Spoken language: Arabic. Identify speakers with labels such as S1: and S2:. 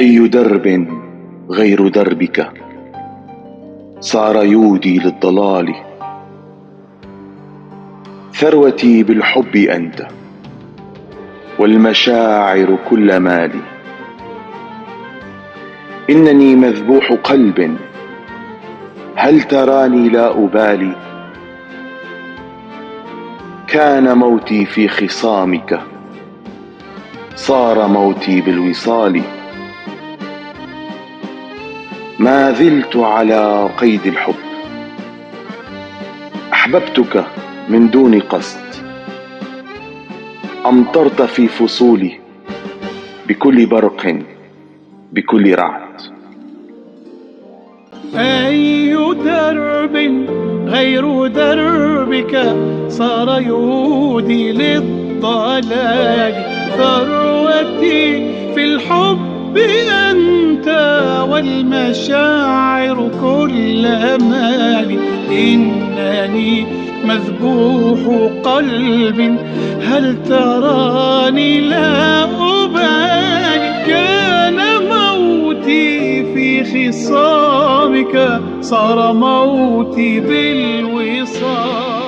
S1: أي درب غير دربك صار يودي للضلال. ثروتي بالحب أنت والمشاعر كل مالي. إنني مذبوح قلب هل تراني لا أبالي. كان موتي في خصامك صار موتي بالوصال. ما زلت على قيد الحب أحببتك من دون قصد. أمطرت في فصولي بكل برق بكل رعد.
S2: أي درب غير دربك صار يودي للضلال. ثروتي في الحب أنت والمشاعر كل مالي. إنني مذبوح قلب هل تراني لا أبالي. كان موتي في خصامك صار موتي بالوصال.